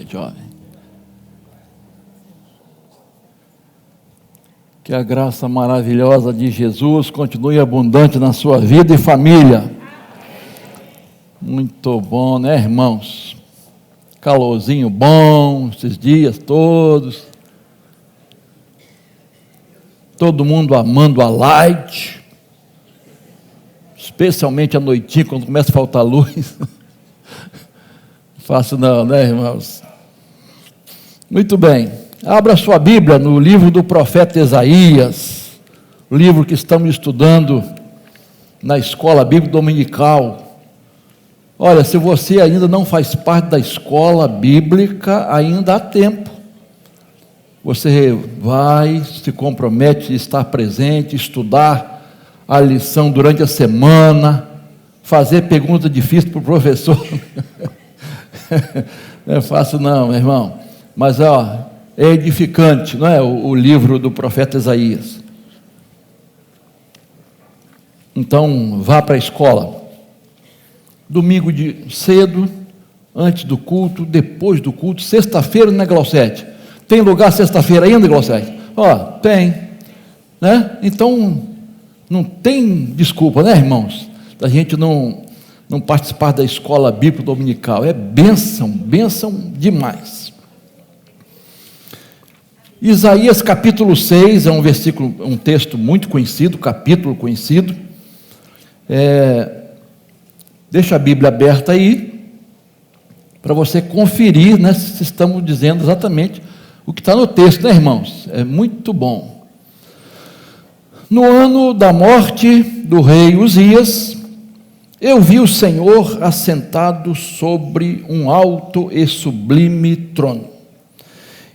jovem. Que a graça maravilhosa de Jesus continue abundante na sua vida e família. Muito bom, né, irmãos? Calorzinho bom, esses dias todos. Todo mundo amando a light, especialmente à noitinha, quando começa a faltar luz. Fácil não, né, irmãos? Muito bem. Abra sua Bíblia no livro do profeta Isaías, o livro que estamos estudando na escola bíblica dominical. Olha, se você ainda não faz parte da escola bíblica, ainda há tempo. Você vai, se compromete a estar presente, estudar a lição durante a semana, fazer pergunta difícil para o professor. Não é fácil não, meu irmão. Mas, é edificante, não é? O livro do profeta Isaías. Então, vá para a escola. Domingo de cedo, antes do culto, depois do culto, sexta-feira, né, Glaucete? Tem lugar sexta-feira ainda, Glaucete? Tem, né? Então, não tem desculpa, né, irmãos? Da gente não participar da escola bíblica dominical. É bênção demais. Isaías capítulo 6 é um texto muito conhecido, capítulo conhecido. Deixa a Bíblia aberta aí, para você conferir, né, se estamos dizendo exatamente o que está no texto, né, irmãos? É muito bom. No ano da morte do rei Uzias, eu vi o Senhor assentado sobre um alto e sublime trono,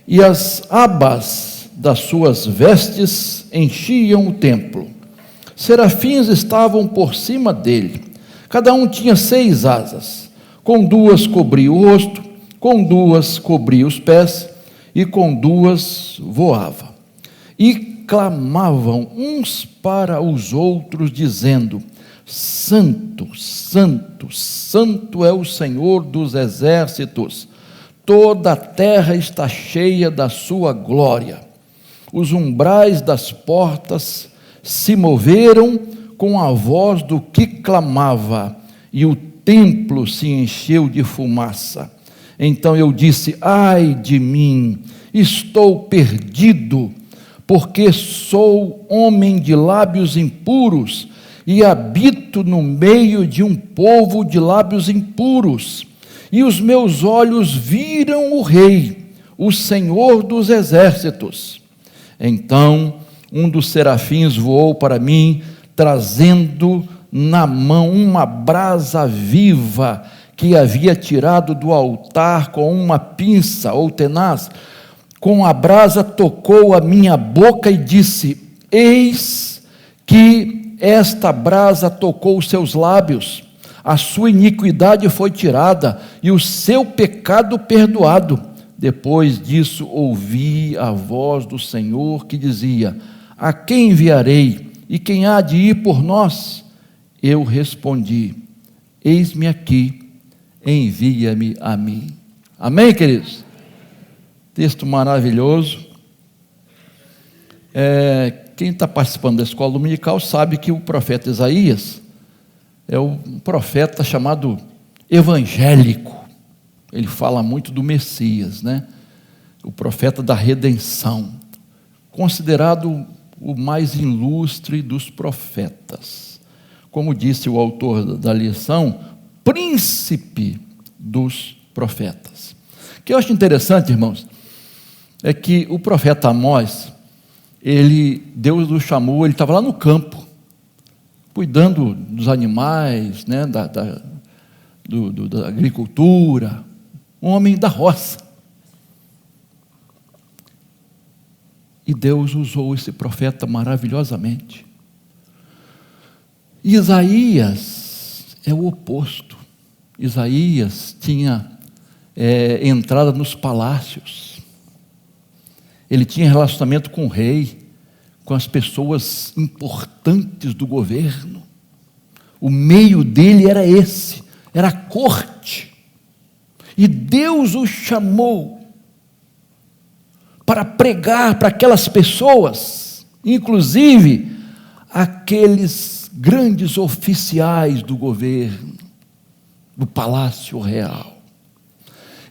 e as abas das suas vestes enchiam o templo. Serafins estavam por cima dele, cada um tinha 6 asas, com 2 cobria o rosto, com 2 cobria os pés, e com 2 voava. E clamavam uns para os outros, dizendo: Santo, Santo, Santo é o Senhor dos exércitos, toda a terra está cheia da sua glória. Os umbrais das portas se moveram com a voz do que clamava, e o templo se encheu de fumaça. Então eu disse: ai de mim, estou perdido, porque sou homem de lábios impuros, e habito no meio de um povo de lábios impuros, e os meus olhos viram o Rei, o Senhor dos exércitos. Então um dos serafins voou para mim, trazendo na mão uma brasa viva, que havia tirado do altar com uma pinça ou tenaz. Com a brasa tocou a minha boca e disse: eis que esta brasa tocou os seus lábios, a sua iniquidade foi tirada e o seu pecado perdoado. Depois disso ouvi a voz do Senhor que dizia: a quem enviarei e quem há de ir por nós? Eu respondi: eis-me aqui, envia-me a mim. Amém, queridos? Texto maravilhoso. Quem está participando da escola dominical sabe que o profeta Isaías é um profeta chamado evangélico. Ele fala muito do Messias, né? O profeta da redenção, considerado o mais ilustre dos profetas. Como disse o autor da lição, príncipe dos profetas. O que eu acho interessante, irmãos, é que o profeta Amós, Deus o chamou, ele estava lá no campo, cuidando dos animais, né, da agricultura, um homem da roça. E Deus usou esse profeta maravilhosamente. Isaías é o oposto. Isaías tinha entrada nos palácios. Ele tinha relacionamento com o rei, com as pessoas importantes do governo. O meio dele era esse, era a corte. E Deus o chamou para pregar para aquelas pessoas, inclusive aqueles grandes oficiais do governo, do Palácio Real.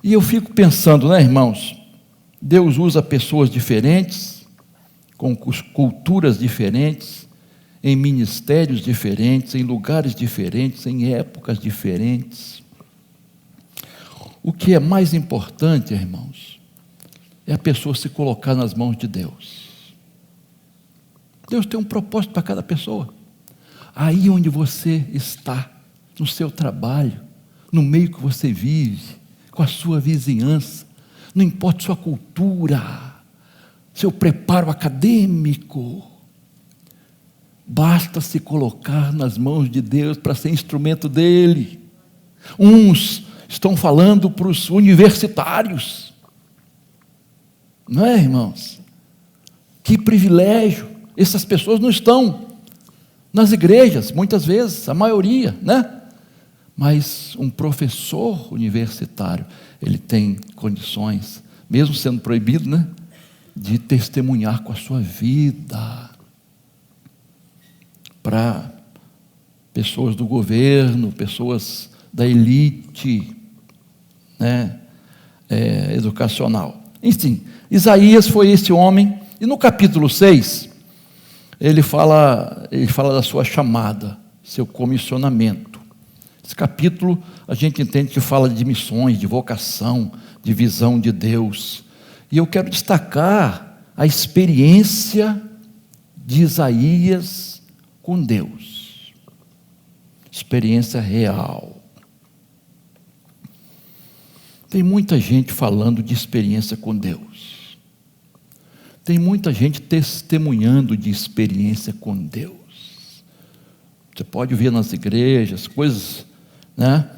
E eu fico pensando, né, irmãos? Deus usa pessoas diferentes, com culturas diferentes, em ministérios diferentes, em lugares diferentes, em épocas diferentes. O que é mais importante, irmãos, é a pessoa se colocar nas mãos de Deus. Deus tem um propósito para cada pessoa. Aí onde você está, no seu trabalho, no meio que você vive, com a sua vizinhança, não importa sua cultura, seu preparo acadêmico, basta se colocar nas mãos de Deus para ser instrumento dele. Uns estão falando para os universitários, não é, irmãos? Que privilégio! Essas pessoas não estão nas igrejas, muitas vezes, a maioria, né? Mas um professor universitário, ele tem condições, mesmo sendo proibido, né, de testemunhar com a sua vida para pessoas do governo, pessoas da elite, né, educacional. Enfim, Isaías foi esse homem, e no capítulo 6, ele fala da sua chamada, seu comissionamento. Esse capítulo, a gente entende que fala de missões, de vocação, de visão de Deus. E eu quero destacar a experiência de Isaías com Deus. Experiência real. Tem muita gente falando de experiência com Deus. Tem muita gente testemunhando de experiência com Deus. Você pode ver nas igrejas, coisas, né?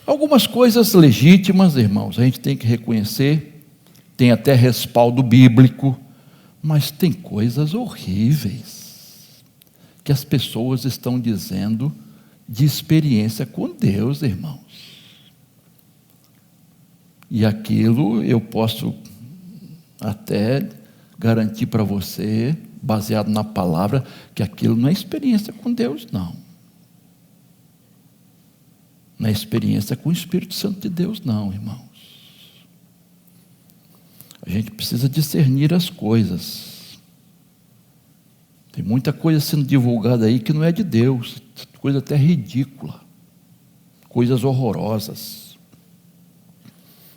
Algumas coisas legítimas, irmãos, a gente tem que reconhecer, tem até respaldo bíblico, mas tem coisas horríveis que as pessoas estão dizendo de experiência com Deus, irmãos. E aquilo eu posso até garantir para você, baseado na palavra, que aquilo não é experiência com Deus, não. Não é experiência com o Espírito Santo de Deus, não, irmãos. A gente precisa discernir as coisas. Tem muita coisa sendo divulgada aí que não é de Deus, coisa até ridícula, coisas horrorosas.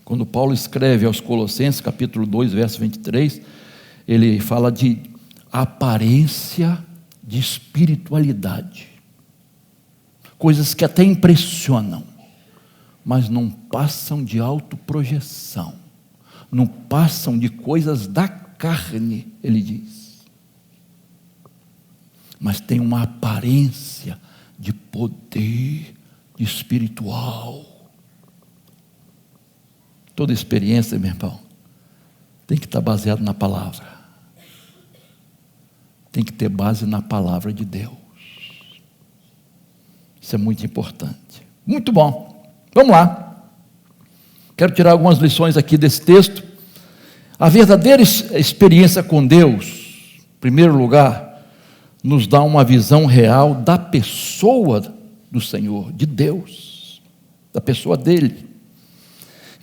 Quando Paulo escreve aos Colossenses, capítulo 2, verso 23, ele fala de aparência de espiritualidade. Coisas que até impressionam, mas não passam de autoprojeção, não passam de coisas da carne, ele diz. Mas tem uma aparência de poder, de espiritual. Toda experiência, meu irmão, tem que estar baseada na palavra. Tem que ter base na palavra de Deus. Isso é muito importante. Muito bom. Vamos lá. Quero tirar algumas lições aqui desse texto. A verdadeira experiência com Deus, em primeiro lugar, nos dá uma visão real da pessoa do Senhor, de Deus, da pessoa dele.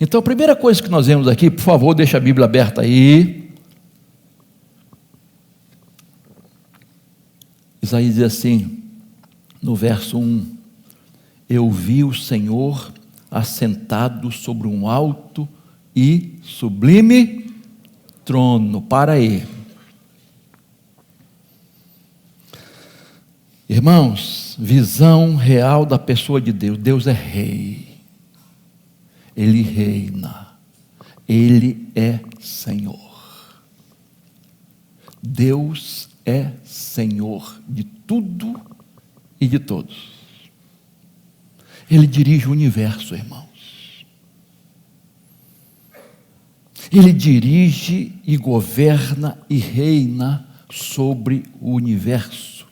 Então, a primeira coisa que nós vemos aqui, por favor, deixa a Bíblia aberta aí. Isaías diz assim, no verso 1, eu vi o Senhor assentado sobre um alto e sublime trono. Para aí. Irmãos, visão real da pessoa de Deus. Deus é rei. Ele reina. Ele é Senhor. Deus é Senhor de tudo e de todos. Ele dirige o universo, irmãos. Ele dirige e governa e reina sobre o universo.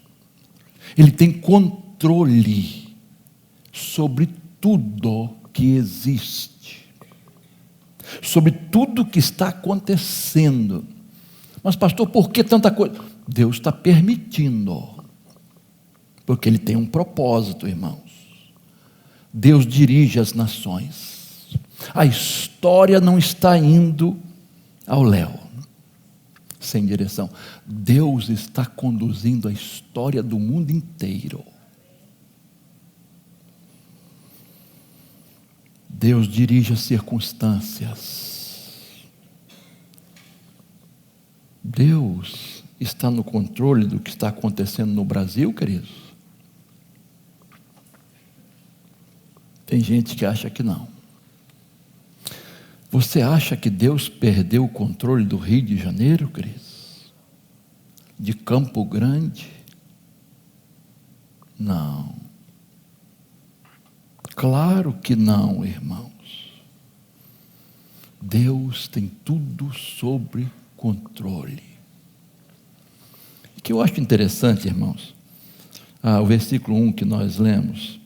Ele tem controle sobre tudo que existe. sobre tudo que está acontecendo. Mas pastor, por que tanta coisa? Deus está permitindo, porque Ele tem um propósito, irmãos. Deus dirige as nações. A história não está indo ao léu, sem direção. Deus está conduzindo a história do mundo inteiro. Deus dirige as circunstâncias. Deus está no controle do que está acontecendo no Brasil, queridos? Tem gente que acha que não. Você acha que Deus perdeu o controle do Rio de Janeiro, queridos? De Campo Grande? Não. Claro que não, irmãos. Deus tem tudo sob controle. O que eu acho interessante, irmãos, o versículo 1 que nós lemos: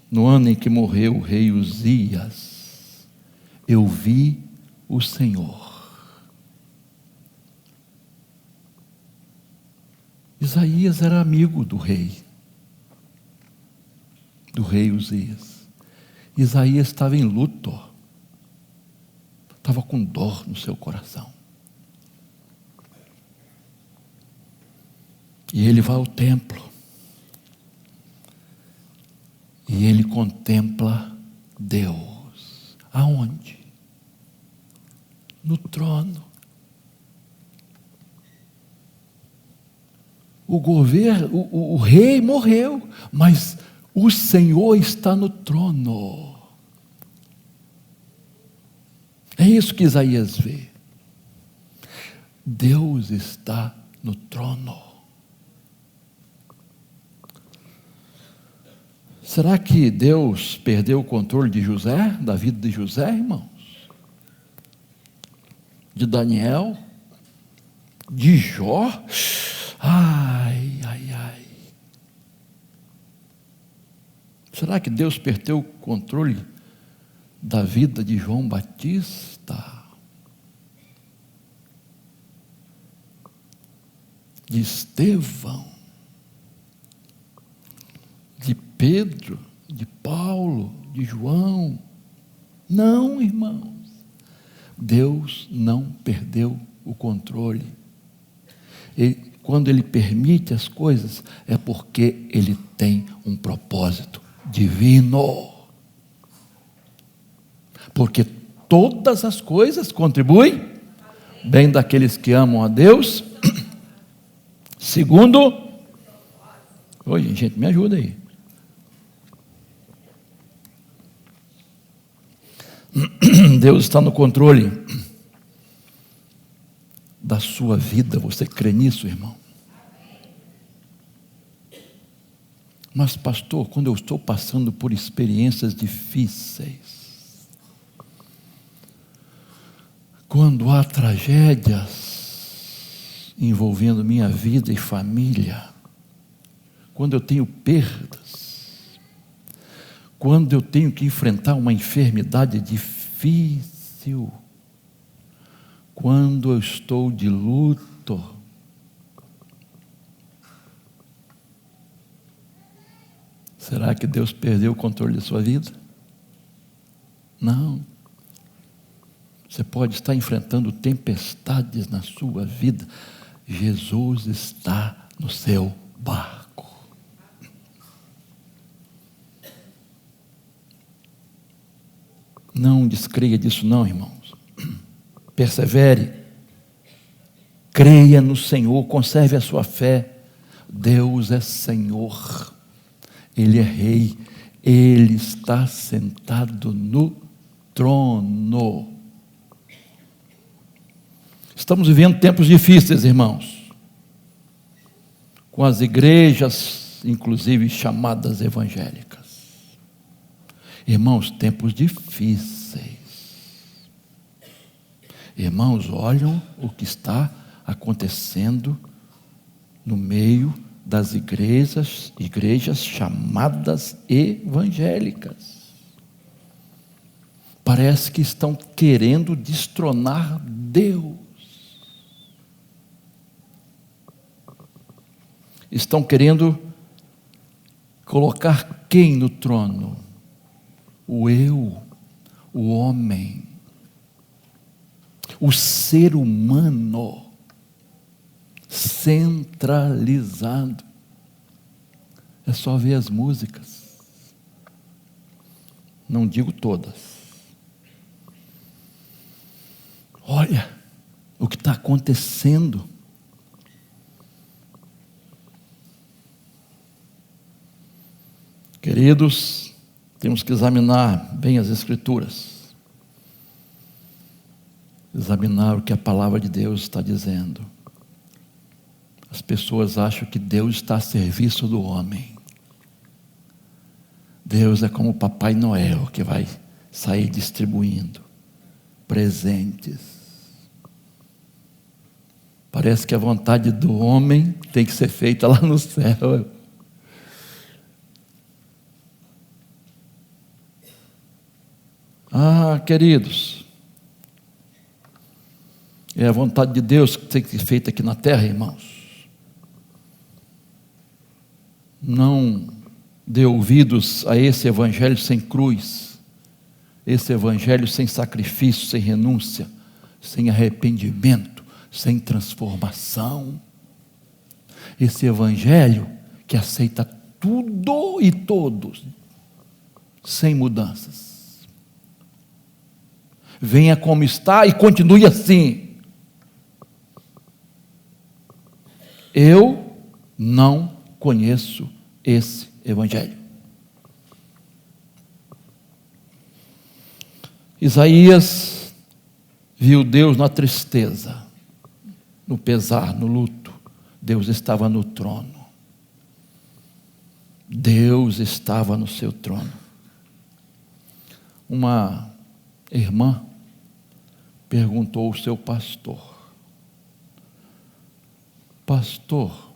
no ano em que morreu o rei Uzias, eu vi o Senhor. Isaías era amigo do rei Uzias. Isaías estava em luto, estava com dor no seu coração. E ele vai ao templo, e ele contempla Deus. Aonde? No trono. O rei morreu, mas o Senhor está no trono. É isso que Isaías vê. Deus está no trono. Será que Deus perdeu o controle de José, da vida de José, irmãos? De Daniel? De Jó? Ai. Será que Deus perdeu o controle da vida de João Batista? De Estevão? De Pedro? De Paulo? De João? Não, irmãos. Deus não perdeu o controle. Quando Ele permite as coisas, é porque Ele tem um propósito divino. Porque todas as coisas contribuem bem daqueles que amam a Deus, segundo... Oi, gente, me ajuda aí. Deus está no controle da sua vida. Você crê nisso, irmão? Mas pastor, quando eu estou passando por experiências difíceis, quando há tragédias envolvendo minha vida e família, quando eu tenho perdas, quando eu tenho que enfrentar uma enfermidade difícil, quando eu estou de luto, será que Deus perdeu o controle da sua vida? Não. Você pode estar enfrentando tempestades na sua vida. Jesus está no seu barco. Não descreia disso não, irmãos. Persevere. Creia no Senhor, conserve a sua fé. Deus é Senhor. Ele é Rei, Ele está sentado no trono. Estamos vivendo tempos difíceis, irmãos, com as igrejas, inclusive chamadas evangélicas. Irmãos, tempos difíceis. Irmãos, olham o que está acontecendo no meio das igrejas chamadas evangélicas. parece que estão querendo destronar Deus. Estão querendo colocar quem no trono? O eu, o homem, o ser humano centralizado. É só ver as músicas. Não digo todas. Olha o que está acontecendo. Queridos, temos que examinar bem as Escrituras. Examinar o que a palavra de Deus está dizendo. As pessoas acham que Deus está a serviço do homem. Deus é como o Papai Noel, que vai sair distribuindo presentes. Parece que a vontade do homem tem que ser feita lá no céu. Queridos, é a vontade de Deus que tem que ser feita aqui na terra, irmãos. Não dê ouvidos a esse evangelho sem cruz, esse evangelho sem sacrifício, sem renúncia, sem arrependimento, sem transformação. Esse evangelho que aceita tudo e todos, sem mudanças. Venha como está e continue assim. Eu não conheço esse evangelho. Isaías viu Deus na tristeza, no pesar, no luto. Deus estava no trono. Deus estava no seu trono. Uma irmã perguntou ao seu pastor: pastor,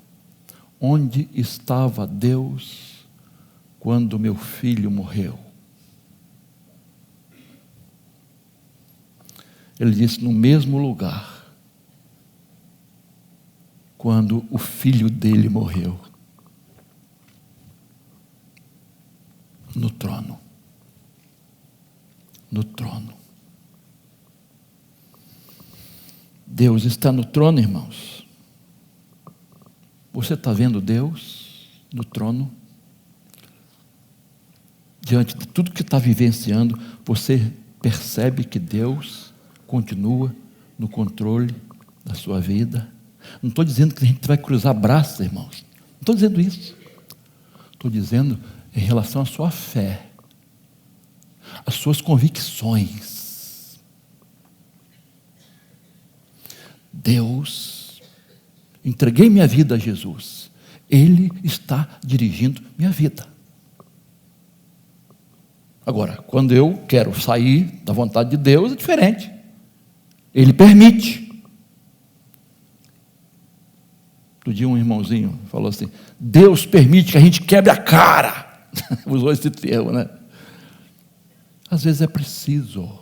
onde estava Deus quando meu filho morreu? Ele disse: no mesmo lugar, quando o filho dele morreu, no trono. No trono. Deus está no trono, irmãos. Você está vendo Deus no trono? Diante de tudo que está vivenciando, você percebe que Deus continua no controle da sua vida? Não estou dizendo que a gente vai cruzar braços, irmãos. Não estou dizendo isso. Estou dizendo em relação à sua fé, às suas convicções. Deus, entreguei minha vida a Jesus. Ele está dirigindo minha vida. Agora, quando eu quero sair da vontade de Deus, é diferente. Ele permite. Outro dia um irmãozinho falou assim: Deus permite que a gente quebre a cara. Usou esse termo, né? Às vezes é preciso.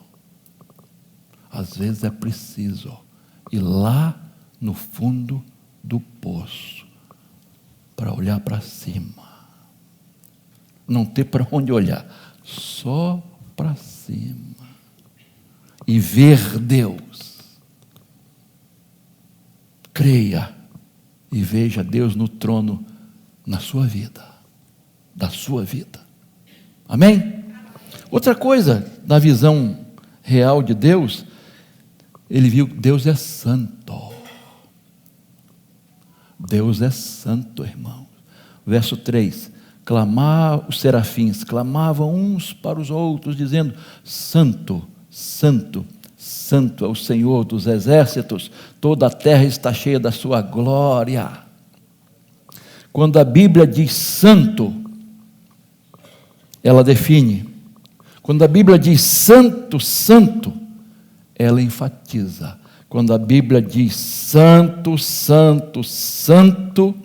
Às vezes é preciso ir lá no fundo do poço para olhar para cima. Não ter para onde olhar, só para cima e ver Deus. Creia e veja Deus no trono na sua vida, da sua vida. Amém? Outra coisa, na visão real de Deus, ele viu que Deus é santo. Deus é santo, irmão. Verso 3: os serafins clamavam uns para os outros, dizendo: Santo, Santo, Santo é o Senhor dos exércitos, toda a terra está cheia da sua glória. Quando a Bíblia diz santo, ela define. Quando a Bíblia diz santo, santo, ela enfatiza. Quando a Bíblia diz santo, santo, santo,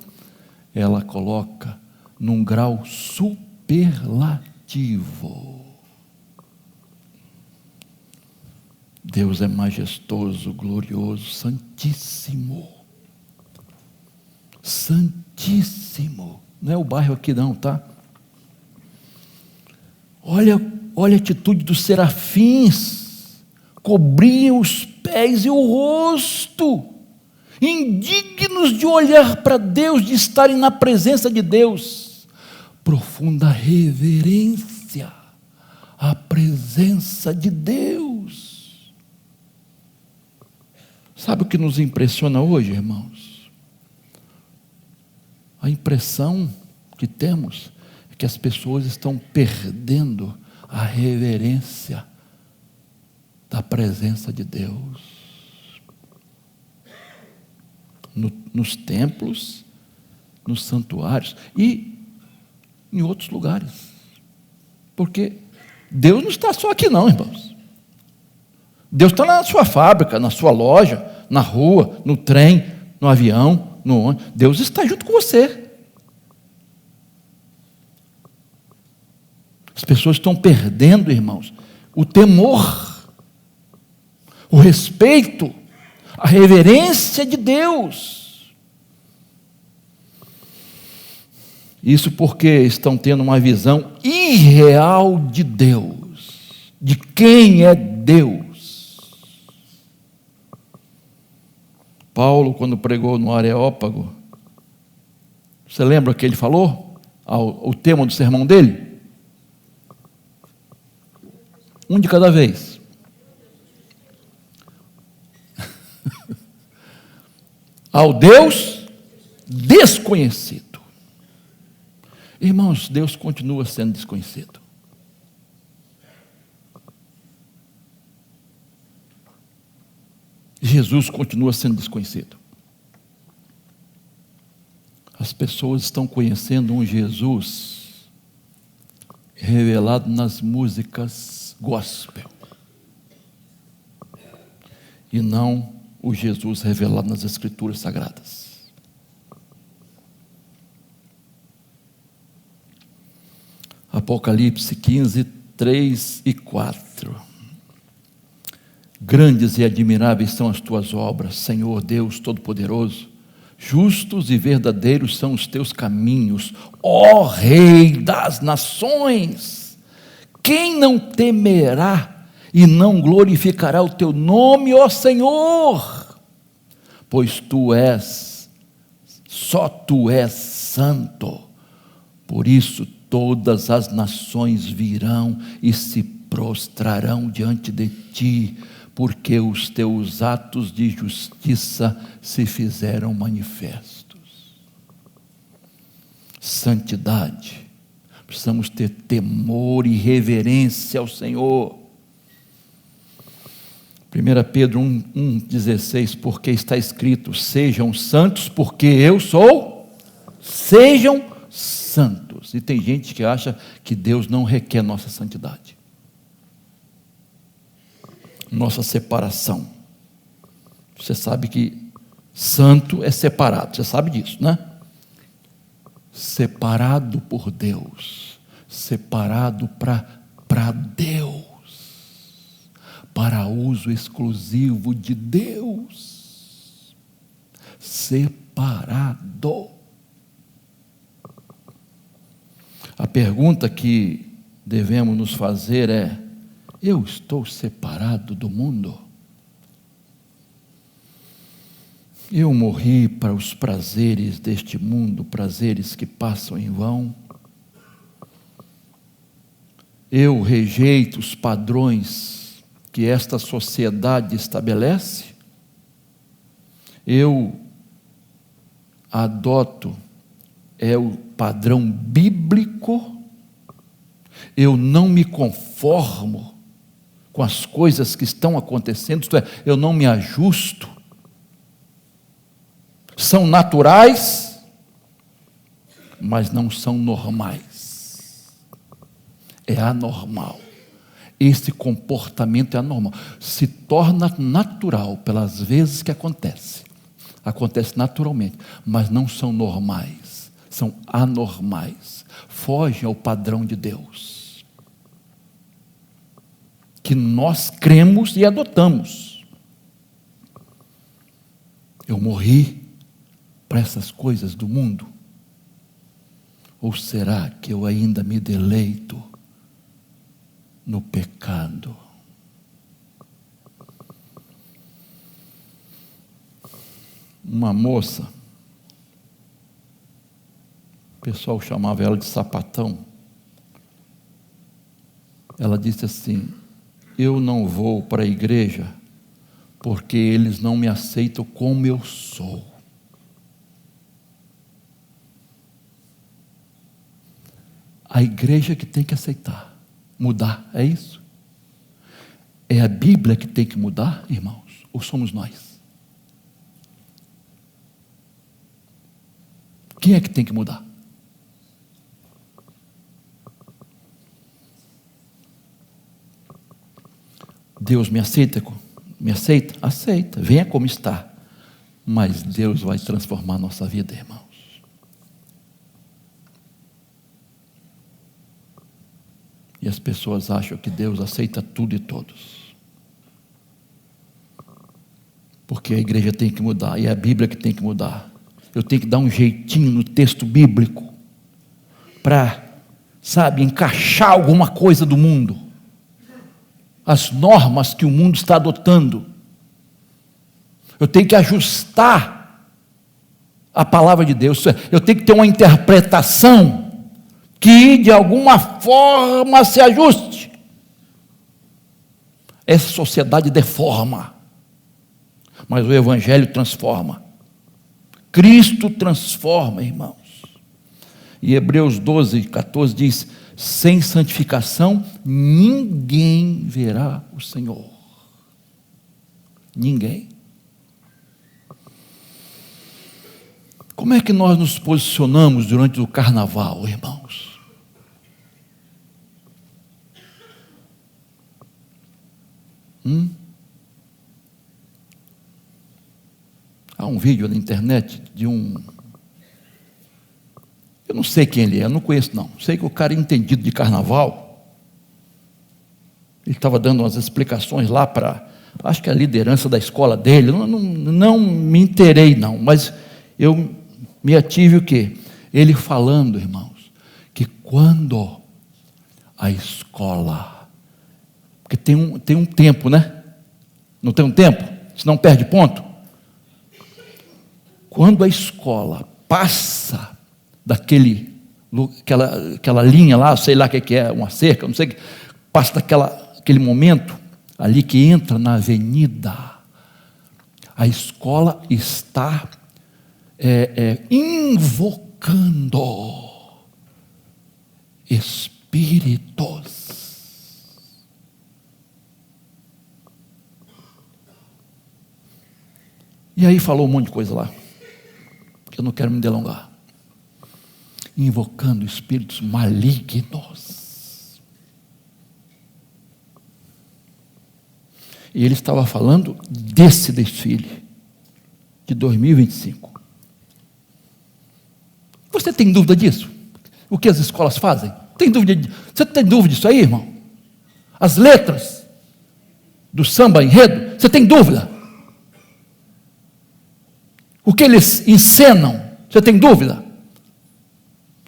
ela coloca num grau superlativo. Deus é majestoso, glorioso, santíssimo. Santíssimo. Não é o bairro aqui não, tá? Olha a atitude dos serafins. Cobriam os pés e o rosto, indignos de olhar para Deus, de estarem na presença de Deus. Profunda reverência à presença de Deus. Sabe o que nos impressiona hoje, irmãos? A impressão que temos é que as pessoas estão perdendo a reverência da presença de Deus. Nos templos, nos santuários e em outros lugares. Porque Deus não está só aqui não, irmãos. Deus está na sua fábrica, na sua loja, na rua, no trem, no avião, no ônibus. Deus está junto com você. As pessoas estão perdendo, irmãos, o temor, o respeito, a reverência de Deus. Isso porque estão tendo uma visão irreal de Deus, de quem é Deus. Paulo, quando pregou no Areópago, você lembra o que ele falou? O tema do sermão dele? Um de cada vez. Ao Deus desconhecido. Irmãos, Deus continua sendo desconhecido. Jesus continua sendo desconhecido. As pessoas estão conhecendo um Jesus revelado nas músicas gospel e não o Jesus revelado nas Escrituras Sagradas. Apocalipse 15, 3 e 4. Grandes e admiráveis são as tuas obras, Senhor Deus Todo-Poderoso. Justos e verdadeiros são os teus caminhos, ó Rei das nações. Quem não temerá e não glorificará o teu nome, ó Senhor? Pois só tu és santo. Por isso todas as nações virão e se prostrarão diante de ti, porque os teus atos de justiça se fizeram manifestos. Santidade. Precisamos ter temor e reverência ao Senhor. 1 Pedro 1,16, porque está escrito: sejam santos, porque eu sou. Sejam santos. E tem gente que acha que Deus não requer nossa santidade, nossa separação. Você sabe que santo é separado, você sabe disso, né? Separado por Deus, separado para Deus, para uso exclusivo de Deus, separado. A pergunta que devemos nos fazer é: eu estou separado do mundo? Eu morri para os prazeres deste mundo, prazeres que passam em vão. Eu rejeito os padrões que esta sociedade estabelece. Eu adoto o padrão bíblico. Eu não me conformo com as coisas que estão acontecendo, isto é, eu não me ajusto. São naturais, mas não são normais. É anormal. Esse comportamento é anormal. Se torna natural pelas vezes que acontece. Acontece naturalmente, mas não são normais. São anormais. Fogem ao padrão de Deus. que nós cremos e adotamos. Eu morri para essas coisas do mundo? Ou será que eu ainda me deleito no pecado? Uma moça, o pessoal chamava ela de sapatão, ela disse assim: eu não vou para a igreja porque eles não me aceitam como eu sou. A igreja que tem que aceitar, mudar, é isso? É a Bíblia que tem que mudar, irmãos? Ou somos nós? Quem é que tem que mudar? Deus me aceita? Me aceita? Aceita, venha como está. Mas Deus vai transformar a nossa vida, irmãos. E as pessoas acham que Deus aceita tudo e todos. Porque a igreja tem que mudar, e é a Bíblia que tem que mudar. Eu tenho que dar um jeitinho no texto bíblico para, encaixar alguma coisa do mundo. As normas que o mundo está adotando. Eu tenho que ajustar a palavra de Deus. Eu tenho que ter uma interpretação que de alguma forma se ajuste. Essa sociedade deforma, mas o Evangelho transforma. Cristo transforma, irmãos. E Hebreus 12, 14 diz: sem santificação ninguém verá o Senhor. Ninguém. Como é que nós nos posicionamos durante o carnaval, irmãos? Há um vídeo na internet de eu não sei quem ele é, eu não conheço não. Sei que o cara é entendido de carnaval. Ele estava dando umas explicações lá para, acho que a liderança da escola dele. Não me inteirei não, mas eu me ative o quê? Ele falando, irmãos, que quando a escola, porque tem um tempo, né? Não tem um tempo? Senão perde ponto. Quando a escola passa aquela linha lá, sei lá o que é, uma cerca, não sei, passa aquele momento ali que entra na avenida, a escola está invocando espíritos. E aí falou um monte de coisa lá, que eu não quero me delongar. Invocando espíritos malignos. E ele estava falando desse desfile de 2025. Você tem dúvida disso? O que as escolas fazem? Você tem dúvida disso aí, irmão? As letras do samba enredo, você tem dúvida? O que eles encenam, você tem dúvida?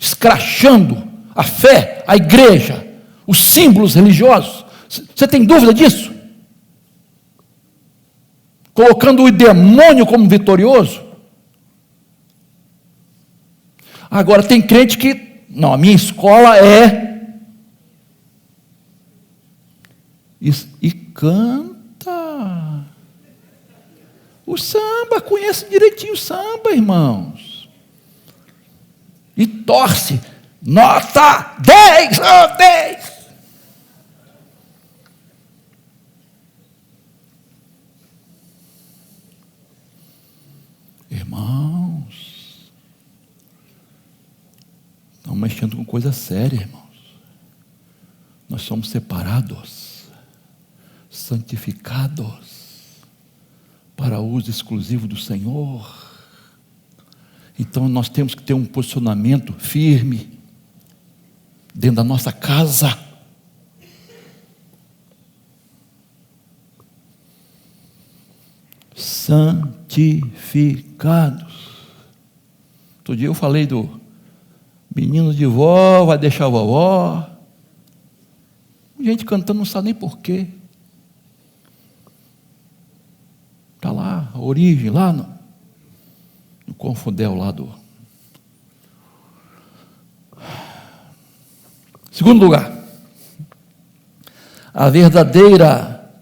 Escrachando a fé, a igreja, os símbolos religiosos, você tem dúvida disso? Colocando o demônio como vitorioso. Agora tem crente que, não, a minha escola é, e canta o samba, conhece direitinho o samba, irmãos, e torce, nota 10, 10. Irmãos, estão mexendo com coisa séria, irmãos. Nós somos separados, santificados, para uso exclusivo do Senhor. Então nós temos que ter um posicionamento firme dentro da nossa casa. santificados. Outro dia eu falei do menino de vó, vai deixar a vovó. Gente cantando, não sabe nem porquê. Está lá, a origem, lá no Confundel, lá do... Segundo lugar, a verdadeira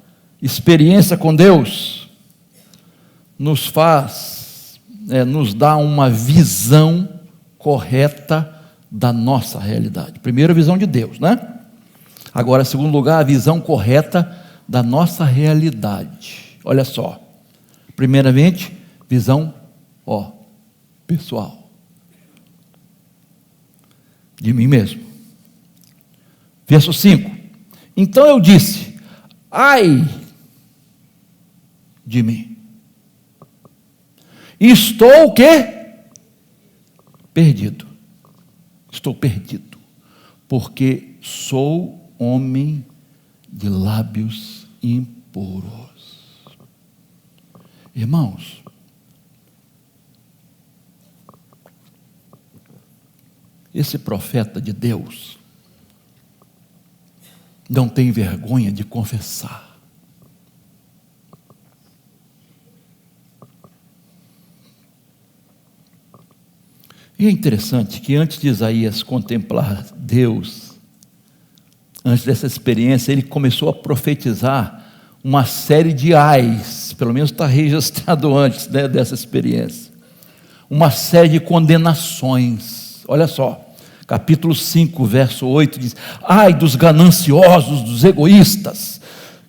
experiência com Deus nos dá uma visão correta da nossa realidade. Primeiro, a visão de Deus, né? Agora, segundo lugar, a visão correta da nossa realidade. Olha só. Primeiramente, visão, pessoal. De mim mesmo. Verso 5. Então eu disse, ai de mim. Estou o quê? Perdido. Estou perdido. Porque sou homem de lábios impuros. Irmãos, esse profeta de Deus não tem vergonha de confessar. E é interessante que antes de Isaías contemplar Deus, antes dessa experiência, ele começou a profetizar uma série de ais, pelo menos está registrado antes, né, dessa experiência, uma série de condenações. Olha só, capítulo 5, verso 8 diz, ai dos gananciosos, dos egoístas.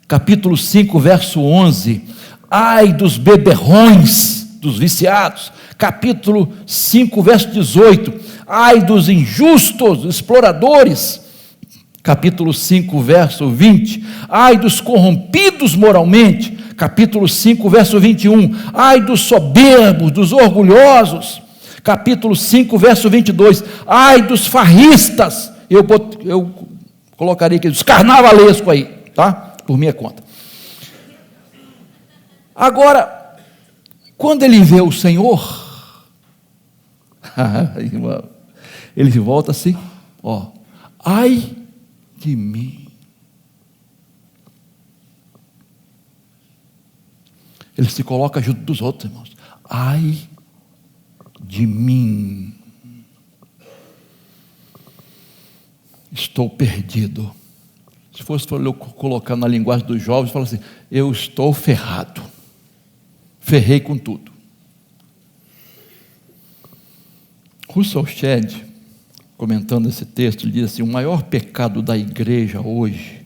Capítulo 5, verso 11, ai dos beberrões, dos viciados. Capítulo 5, verso 18, ai dos injustos, exploradores. Capítulo 5, verso 20, ai dos corrompidos moralmente. Capítulo 5, verso 21, ai dos soberbos, dos orgulhosos. Capítulo 5, verso 22, ai dos farristas. Eu colocaria aqui, dos carnavalescos aí, tá? Por minha conta. Agora, quando ele vê o Senhor, ele volta assim, ai de mim. Ele se coloca junto dos outros, irmãos. Ai de mim. Estou perdido. Se fosse para eu colocar na linguagem dos jovens, fala assim, eu estou ferrado. Ferrei com tudo. Russell Shedd, comentando esse texto, ele diz assim, o maior pecado da igreja hoje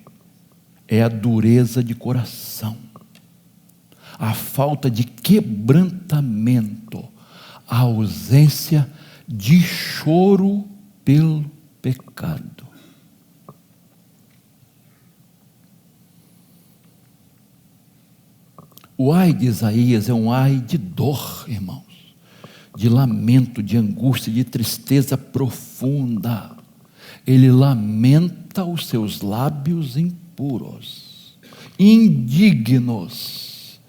é a dureza de coração, a falta de quebrantamento, a ausência de choro pelo pecado. O ai de Isaías é um ai de dor, irmãos, de lamento, de angústia, de tristeza profunda. Ele lamenta os seus lábios impuros, indignos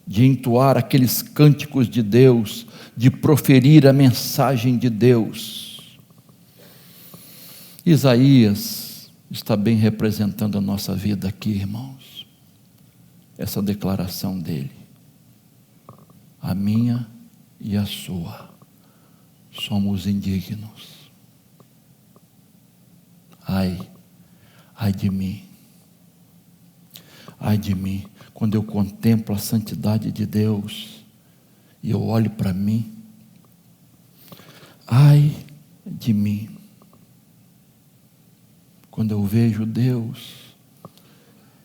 de entoar aqueles cânticos de Deus, de proferir a mensagem de Deus. Isaías está bem representando a nossa vida aqui, irmãos. Essa declaração dele, a minha e a sua, somos indignos. Ai de mim, quando eu contemplo a santidade de Deus, e eu olho para mim, ai de mim, quando eu vejo Deus,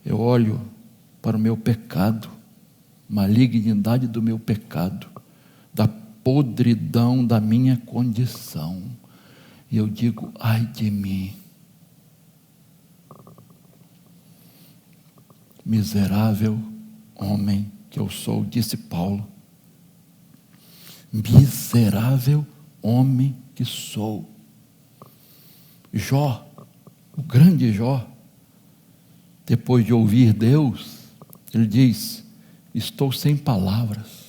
eu olho para o meu pecado, malignidade do meu pecado, da podridão da minha condição, e eu digo, ai de mim, miserável homem que eu sou, disse Paulo, miserável homem que sou. Jó, o grande Jó, depois de ouvir Deus, ele diz, estou sem palavras,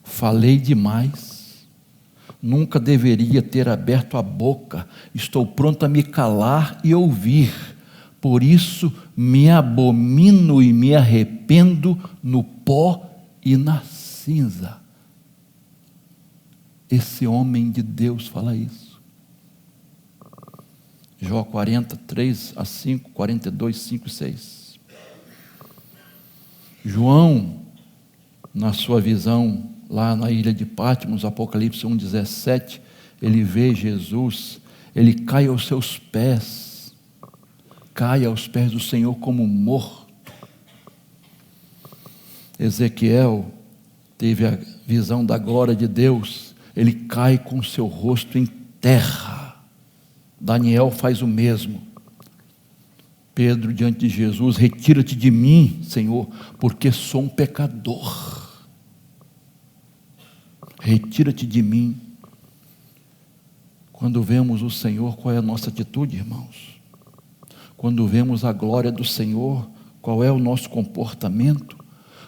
falei demais, nunca deveria ter aberto a boca, estou pronto a me calar e ouvir, por isso me abomino e me arrependo no pó e na cinza. Esse homem de Deus fala isso. Jó 40, 3-5, 42, 5 e 6. João, na sua visão, lá na ilha de Patmos, Apocalipse 1,17, ele vê Jesus, ele cai aos seus pés, cai aos pés do Senhor como morto. Ezequiel teve a visão da glória de Deus, ele cai com seu rosto em terra. Daniel faz o mesmo. Pedro diante de Jesus: retira-te de mim, Senhor, porque sou um pecador. Retira-te de mim. Quando vemos o Senhor, qual é a nossa atitude, irmãos? Quando vemos a glória do Senhor, qual é o nosso comportamento?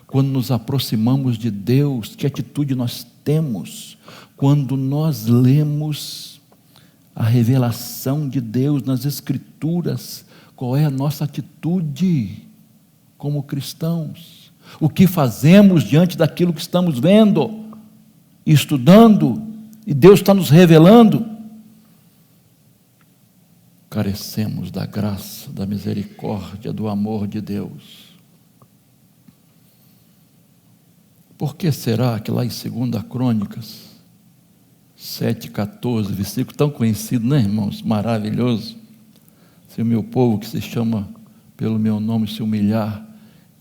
Quando nos aproximamos de Deus, que atitude nós temos? Quando nós lemos a revelação de Deus nas Escrituras, qual é a nossa atitude como cristãos? O que fazemos diante daquilo que estamos vendo, estudando, e Deus está nos revelando? Carecemos da graça, da misericórdia, do amor de Deus. Por que será que lá em 2 Crônicas 7,14, versículo tão conhecido, né, irmãos? Maravilhoso. Se o meu povo, que se chama pelo meu nome, se humilhar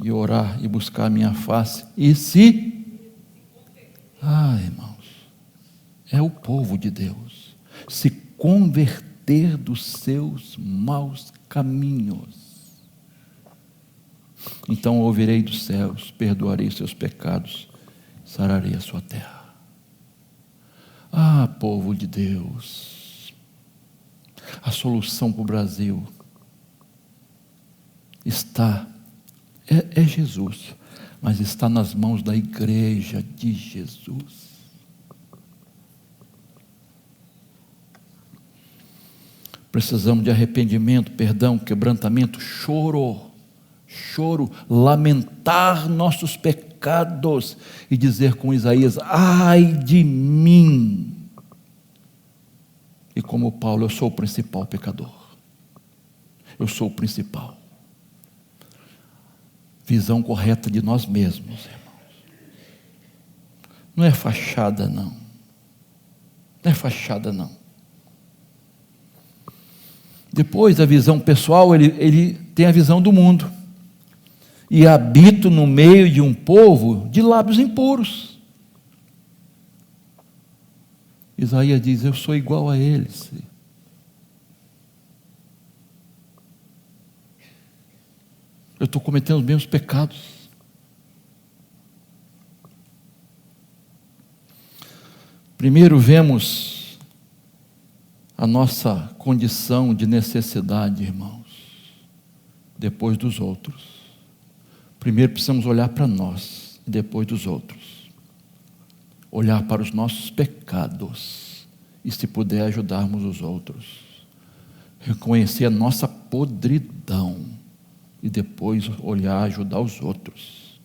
e orar e buscar a minha face, irmãos, é o povo de Deus, se converter dos seus maus caminhos, então ouvirei dos céus, perdoarei seus pecados, sararei a sua terra. Povo de Deus, a solução para o Brasil está, é Jesus, mas está nas mãos da igreja de Jesus. Precisamos de arrependimento, perdão, quebrantamento, choro, lamentar nossos pecados e dizer com Isaías: ai de mim. E como Paulo, eu sou o principal pecador. Eu sou o principal. Visão correta de nós mesmos, irmãos. Não é fachada, não. Não é fachada, não. Depois da visão pessoal, ele tem a visão do mundo. E habito no meio de um povo de lábios impuros. Isaías diz: eu sou igual a eles. Eu estou cometendo os mesmos pecados. Primeiro vemos a nossa condição de necessidade, irmãos, depois dos outros. Primeiro precisamos olhar para nós, depois dos outros. Olhar para os nossos pecados e, se puder, ajudarmos os outros. Reconhecer a nossa podridão e depois olhar, ajudar os outros.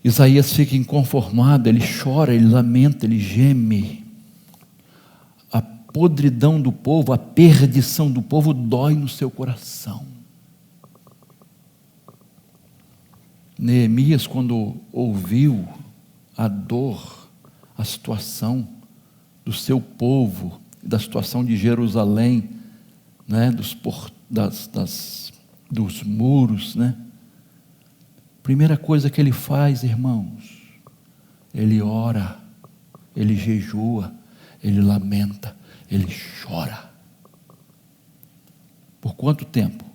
Isaías fica inconformado, ele chora, ele lamenta, ele geme. A podridão do povo, a perdição do povo dói no seu coração. Neemias, quando ouviu a dor, a situação do seu povo, da situação de Jerusalém, né, dos muros, né? Primeira coisa que ele faz, irmãos, ele ora, ele jejua, ele lamenta, ele chora. Por quanto tempo?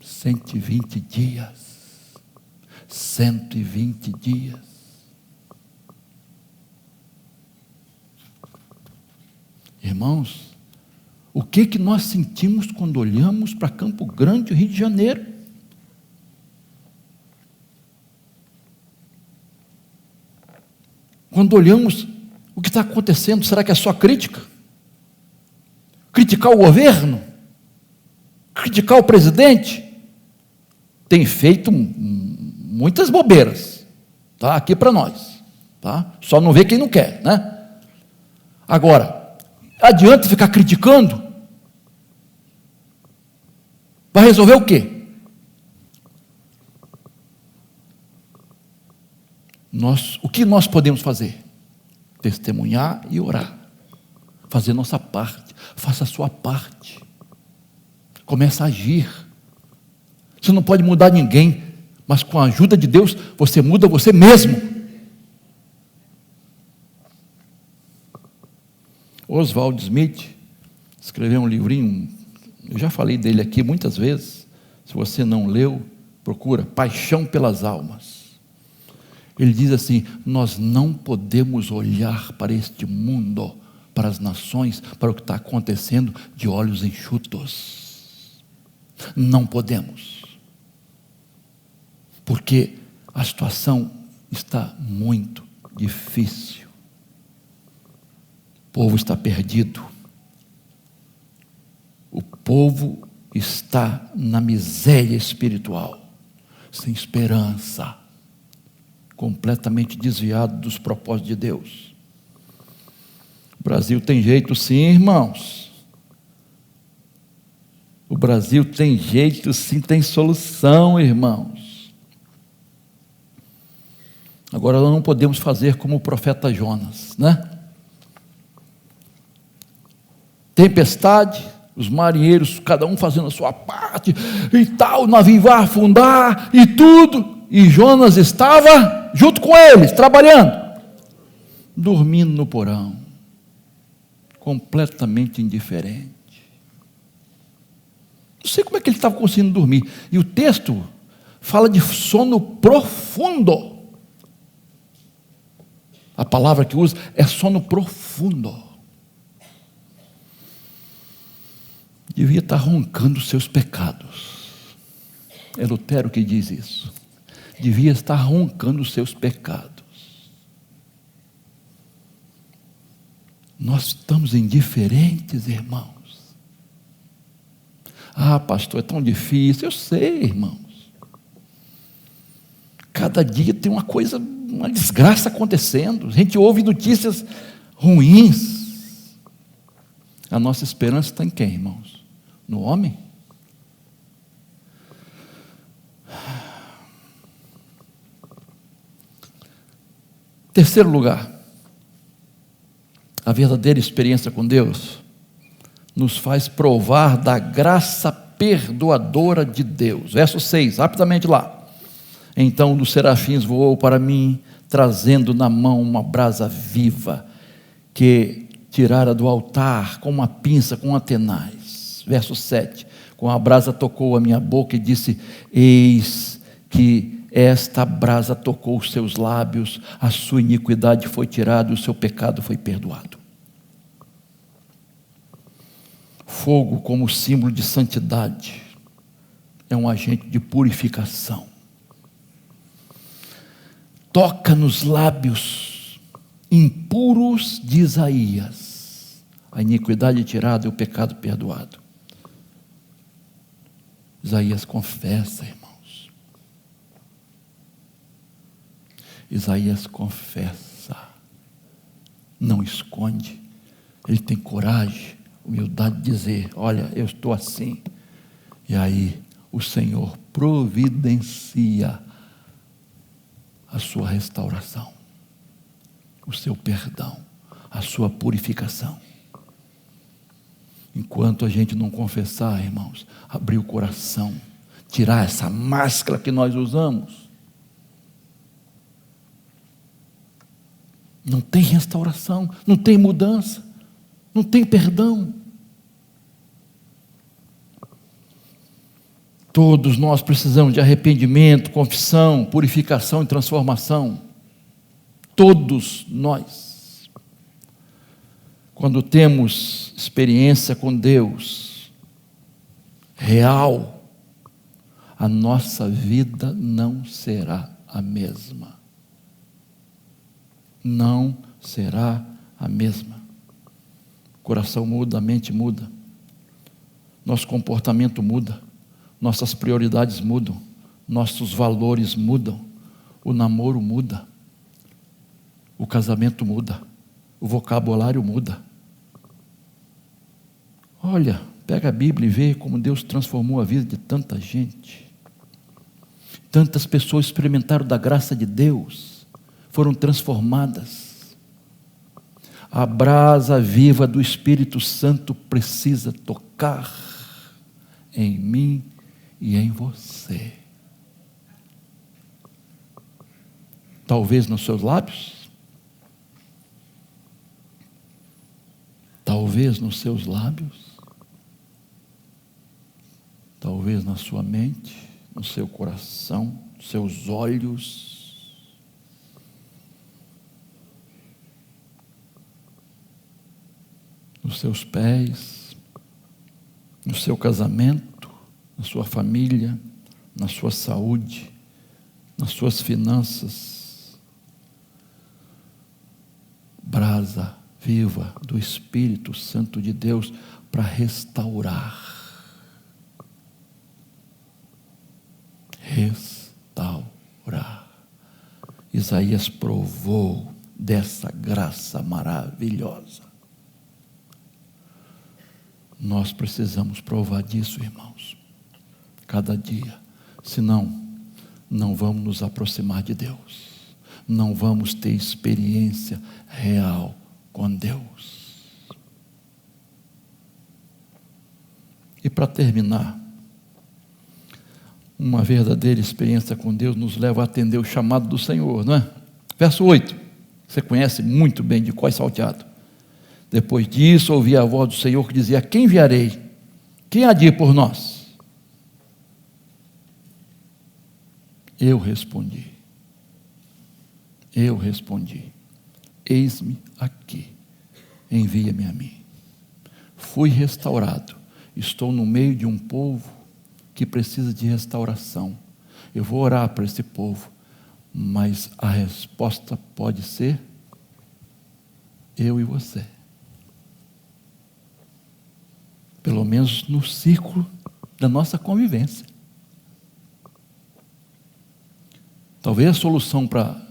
120 dias. 120 dias. Irmãos, O que nós sentimos quando olhamos para Campo Grande, Rio de Janeiro? Quando olhamos o que está acontecendo, será que é só crítica? Criticar o governo? Criticar o presidente? Tem feito muitas bobeiras, tá? Aqui para nós, tá? Só não vê quem não quer, né? Agora, adianta ficar criticando? Vai resolver o quê? O que nós podemos fazer? Testemunhar e orar. Fazer nossa parte. Faça a sua parte. Começa a agir. Você não pode mudar ninguém, mas com a ajuda de Deus, você muda você mesmo. Oswald Smith escreveu um livrinho, eu já falei dele aqui muitas vezes, se você não leu, procura, Paixão pelas Almas. Ele diz assim: nós não podemos olhar para este mundo, para as nações, para o que está acontecendo de olhos enxutos. Não podemos. Porque a situação está muito difícil. O povo está perdido. O povo está na miséria espiritual, sem esperança, completamente desviado dos propósitos de Deus. O Brasil tem jeito sim, irmãos. O Brasil tem jeito sim, tem solução, irmãos. Agora nós não podemos fazer como o profeta Jonas, né? Tempestade, os marinheiros, cada um fazendo a sua parte, e tal, o navio vai afundar, e tudo, e Jonas estava junto com eles, trabalhando, dormindo no porão, completamente indiferente. Não sei como é que ele estava conseguindo dormir, e o texto fala de sono profundo. A palavra que usa é sono profundo. Devia estar roncando os seus pecados. É Lutero que diz isso. Devia estar roncando os seus pecados. Nós estamos indiferentes, irmãos. Ah, pastor, é tão difícil. Eu sei, irmãos. Cada dia tem uma coisa, uma desgraça acontecendo. A gente ouve notícias ruins. A nossa esperança está em quem, irmãos? No homem? Terceiro lugar, a verdadeira experiência com Deus nos faz provar da graça perdoadora de Deus. Verso 6, rapidamente lá. Então um dos serafins voou para mim, trazendo na mão uma brasa viva, que tirara do altar com uma pinça, com uma tenaz. Verso 7, com a brasa tocou a minha boca e disse: eis que esta brasa tocou os seus lábios, a sua iniquidade foi tirada, o seu pecado foi perdoado. Fogo, como símbolo de santidade, é um agente de purificação. Toca nos lábios impuros de Isaías, a iniquidade tirada e o pecado perdoado. Isaías confessa, irmãos. Isaías confessa, não esconde. Ele tem coragem, humildade de dizer: olha, eu estou assim. E aí o Senhor providencia a sua restauração, o seu perdão, a sua purificação. Enquanto a gente não confessar, irmãos, abrir o coração, tirar essa máscara que nós usamos, não tem restauração, não tem mudança, não tem perdão. Todos nós precisamos de arrependimento, confissão, purificação e transformação. Todos nós. quando temos experiência com Deus real, a nossa vida não será a mesma. Não será a mesma. O coração muda, a mente muda, nosso comportamento muda, nossas prioridades mudam, nossos valores mudam, o namoro muda, o casamento muda, o vocabulário muda. Olha, pega a Bíblia e vê como Deus transformou a vida de tanta gente. Tantas pessoas experimentaram da graça de Deus, foram transformadas. A brasa viva do Espírito Santo precisa tocar em mim e em você. Talvez nos seus lábios, talvez nos seus lábios, talvez na sua mente, no seu coração, nos seus olhos. Nos seus pés, no seu casamento, na sua família, na sua saúde, nas suas finanças. Brasa viva do Espírito Santo de Deus para restaurar. Restaurar. Isaías provou dessa graça maravilhosa. Nós precisamos provar disso, irmãos, cada dia. Senão, não vamos nos aproximar de Deus. Não vamos ter experiência real com Deus. E para terminar, uma verdadeira experiência com Deus nos leva a atender o chamado do Senhor, não é? Verso 8, você conhece muito bem de cor salteado. Depois disso, ouvi a voz do Senhor que dizia: quem enviarei? Quem há de ir por nós? Eu respondi, eis-me aqui, envia-me a mim. Fui restaurado, estou no meio de um povo que precisa de restauração. Eu vou orar para esse povo, mas a resposta pode ser eu e você. Pelo menos no círculo da nossa convivência. Talvez a solução para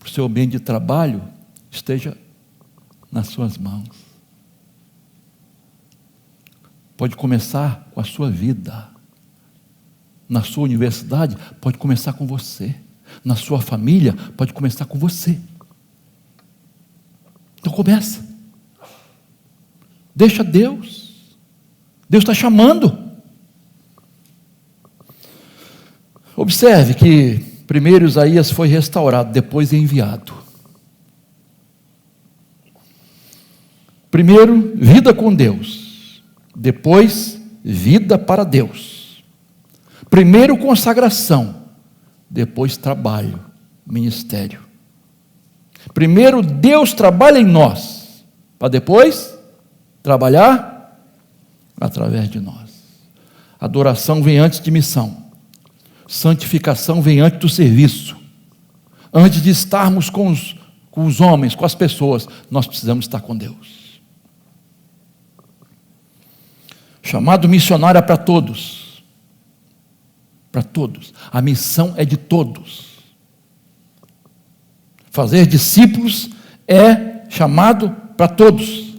o seu ambiente de trabalho esteja nas suas mãos. Pode começar com a sua vida. Na sua universidade, pode começar com você. Na sua família, pode começar com você. Então começa. Deixa Deus. Deus está chamando. Observe que primeiro Isaías foi restaurado, depois enviado. Primeiro, vida com Deus. Depois, vida para Deus. Primeiro, consagração. Depois, trabalho, ministério. Primeiro, Deus trabalha em nós, para depois trabalhar através de nós. Adoração vem antes de missão. Santificação vem antes do serviço. Antes de estarmos com os homens, com as pessoas, nós precisamos estar com Deus. Chamado missionário é para todos. Para todos. A missão é de todos. Fazer discípulos é chamado para todos.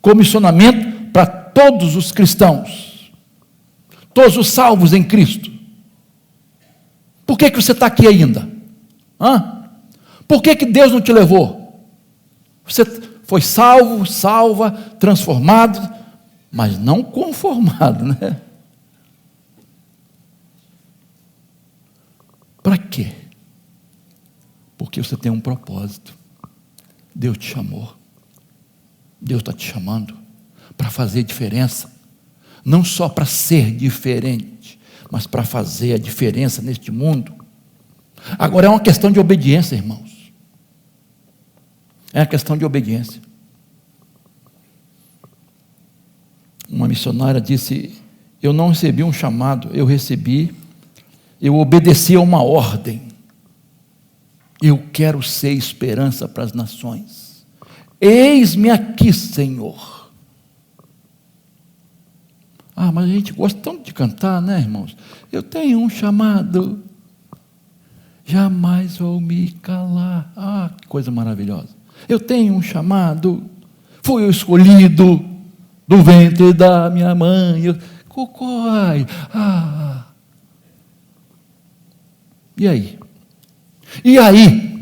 Comissionamento para todos os cristãos. Todos os salvos em Cristo. Por que você está aqui ainda? Por que Deus não te levou? Você foi salvo, salva, transformado, mas não conformado, né? Para quê? Porque você tem um propósito. Deus te chamou. Deus está te chamando para fazer diferença. Não só para ser diferente, mas para fazer a diferença neste mundo. Agora é uma questão de obediência, irmãos. É uma questão de obediência. Uma missionária disse: eu não recebi um chamado, eu obedeci a uma ordem. Eu quero ser esperança para as nações. Eis-me aqui, Senhor. Mas a gente gosta tanto de cantar, né, irmãos? Eu tenho um chamado, jamais vou me calar. Que coisa maravilhosa. Eu tenho um chamado, fui o escolhido do ventre da minha mãe. Cocói. E aí? E aí?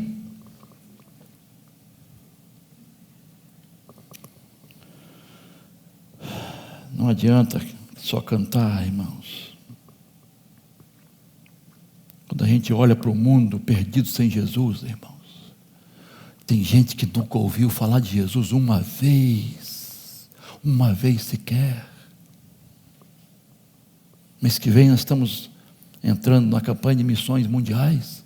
Não adianta só cantar, irmãos. Quando a gente olha para o mundo perdido sem Jesus, irmãos, tem gente que nunca ouviu falar de Jesus uma vez sequer. Mês que vem nós estamos entrando na campanha de missões mundiais.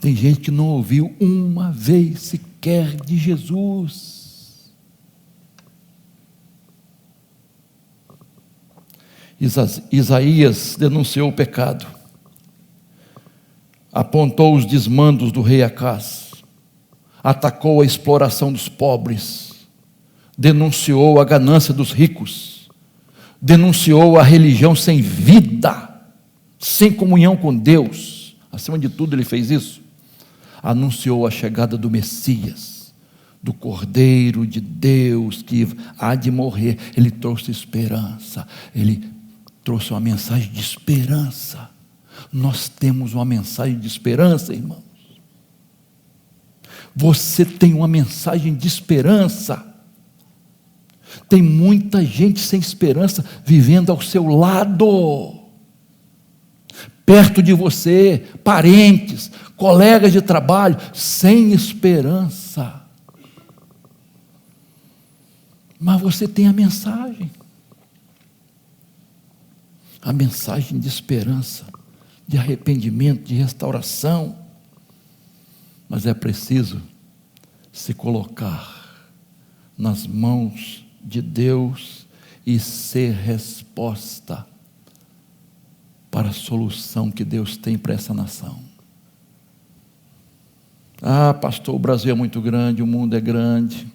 Tem gente que não ouviu uma vez sequer de Jesus. Isaías denunciou o pecado, apontou os desmandos do rei Acaz, atacou a exploração dos pobres, denunciou a ganância dos ricos, denunciou a religião sem vida, sem comunhão com Deus. Acima de tudo ele fez isso. Anunciou a chegada do Messias, do Cordeiro de Deus que há de morrer. Ele trouxe esperança, ele trouxe uma mensagem de esperança. Nós temos uma mensagem de esperança, irmãos. Você tem uma mensagem de esperança. Tem muita gente sem esperança vivendo ao seu lado, perto de você, parentes, colegas de trabalho, sem esperança. Mas você tem a mensagem de esperança, de arrependimento, de restauração. Mas é preciso se colocar nas mãos de Deus e ser resposta para a solução que Deus tem para essa nação. Pastor, o Brasil é muito grande, o mundo é grande.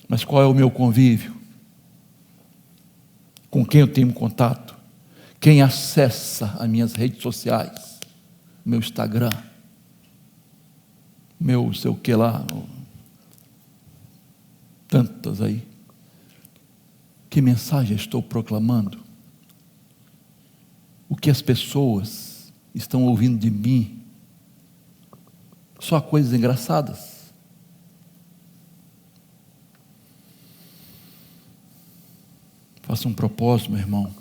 Mas qual é o meu convívio? Com quem eu tenho contato? Quem acessa as minhas redes sociais? Meu Instagram? Meu sei o que lá? Tantas aí. Que mensagem estou proclamando? O que as pessoas estão ouvindo de mim? Só coisas engraçadas? Faça um propósito, meu irmão.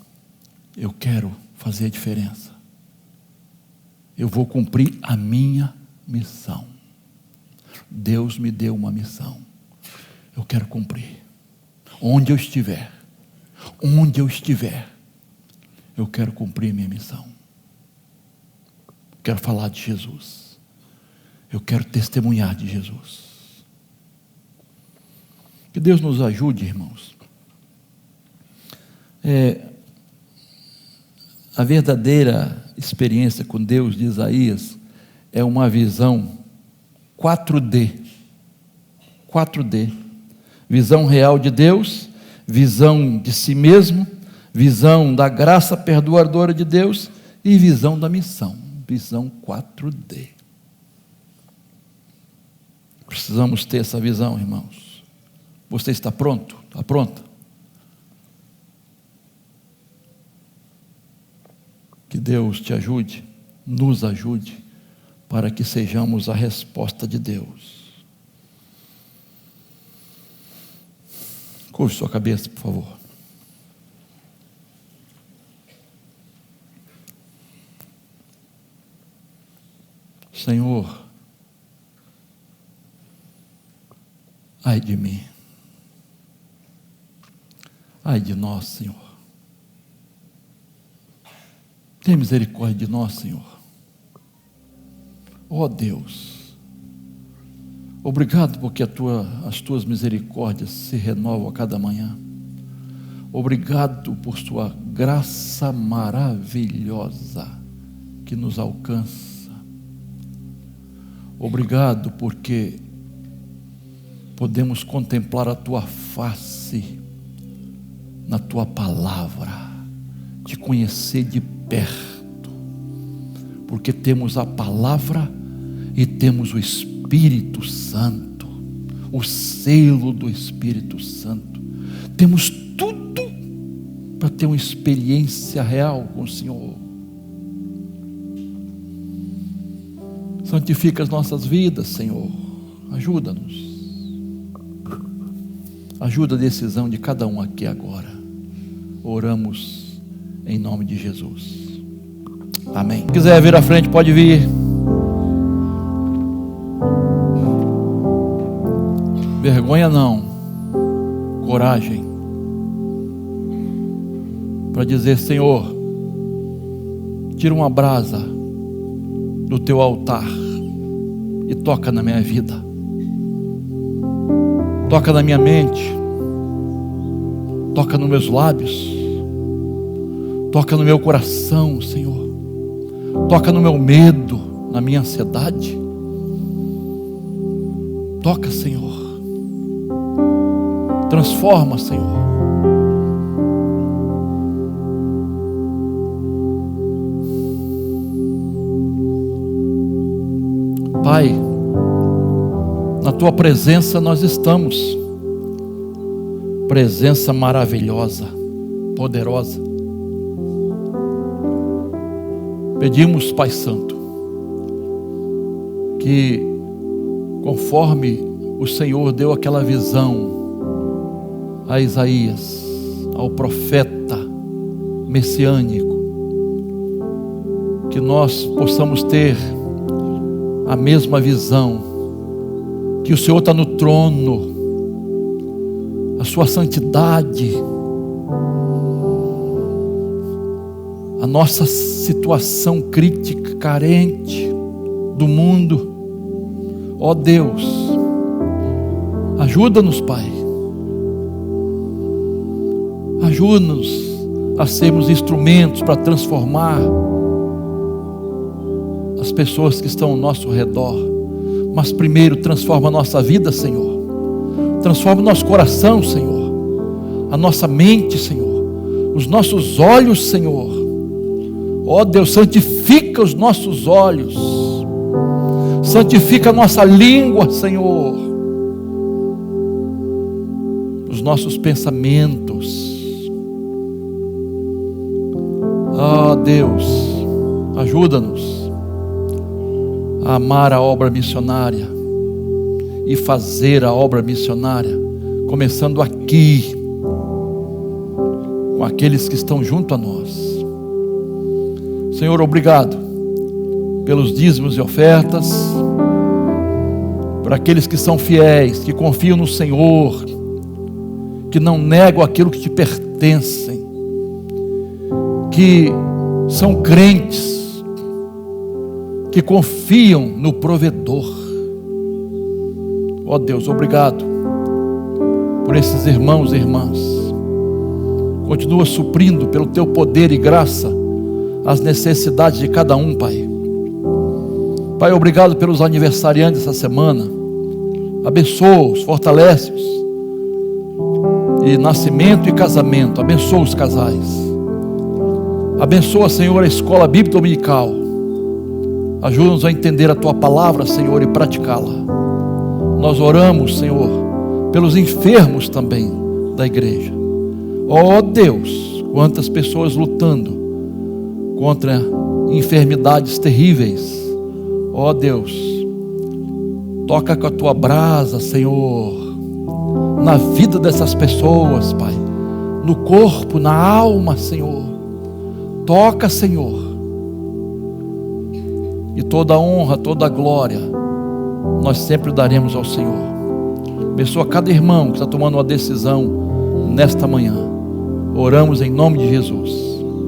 Eu quero fazer a diferença. Eu vou cumprir a minha missão. Deus me deu uma missão. Eu quero cumprir. Onde eu estiver, eu quero cumprir minha missão. Quero falar de Jesus. Eu quero testemunhar de Jesus. Que Deus nos ajude, irmãos. A verdadeira experiência com Deus de Isaías é uma visão 4D. Visão real de Deus, visão de si mesmo, visão da graça perdoadora de Deus e visão da missão. Visão 4D. Precisamos ter essa visão, irmãos. Você está pronto? Está pronta? Que Deus te ajude, nos ajude, para que sejamos a resposta de Deus. Curve sua cabeça, por favor. Senhor, ai de mim, ai de nós, Senhor. Tem misericórdia de nós, Senhor. Ó Deus, obrigado porque as tuas misericórdias se renovam a cada manhã. Obrigado por sua graça maravilhosa que nos alcança. Obrigado porque podemos contemplar a tua face na tua palavra, te conhecer de perto, porque temos a palavra e temos o Espírito Santo, o selo do Espírito Santo. Temos tudo para ter uma experiência real com o Senhor. Santifica as nossas vidas, Senhor. Ajuda-nos. Ajuda a decisão de cada um aqui agora. Oramos em nome de Jesus. Amém. Se quiser vir à frente, pode vir. Vergonha não. Coragem. Para dizer: Senhor, tira uma brasa do teu altar e toca na minha vida, toca na minha mente, toca nos meus lábios, toca no meu coração, Senhor, toca no meu medo, na minha ansiedade, toca, Senhor, transforma, Senhor. Pai, na tua presença nós estamos, presença maravilhosa, poderosa. Pedimos, Pai Santo, que conforme o Senhor deu aquela visão a Isaías, ao profeta messiânico, que nós possamos ter a mesma visão, que o Senhor está no trono, a sua santidade, a nossa situação crítica, carente do mundo. Ó Deus, ajuda-nos, Pai, ajuda-nos a sermos instrumentos para transformar as pessoas que estão ao nosso redor. Mas primeiro transforma a nossa vida, Senhor. Transforma o nosso coração, Senhor. A nossa mente, Senhor. Os nossos olhos, Senhor. Ó Deus, santifica os nossos olhos. Santifica a nossa língua, Senhor. Os nossos pensamentos. Ó Deus, ajuda-nos a amar a obra missionária e fazer a obra missionária, começando aqui, com aqueles que estão junto a nós. Senhor, obrigado pelos dízimos e ofertas, para aqueles que são fiéis, que confiam no Senhor, que não negam aquilo que te pertencem, que são crentes, que confiam no provedor. Ó Deus, obrigado por esses irmãos e irmãs. Continua suprindo pelo teu poder e graça as necessidades de cada um, Pai. Pai, obrigado pelos aniversariantes dessa semana. Abençoa-os, fortalece-os. E nascimento e casamento, abençoa os casais. Abençoa, Senhor, a escola bíblica dominical. Ajuda-nos a entender a tua palavra, Senhor, e praticá-la. Nós oramos, Senhor, pelos enfermos também da igreja. Ó Deus, quantas pessoas lutando contra enfermidades terríveis. Ó Deus, toca com a tua brasa, Senhor, na vida dessas pessoas, Pai, no corpo, na alma, Senhor. Toca, Senhor. E toda a honra, toda a glória, nós sempre daremos ao Senhor. Abençoa cada irmão que está tomando uma decisão nesta manhã. Oramos em nome de Jesus.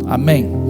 Amém.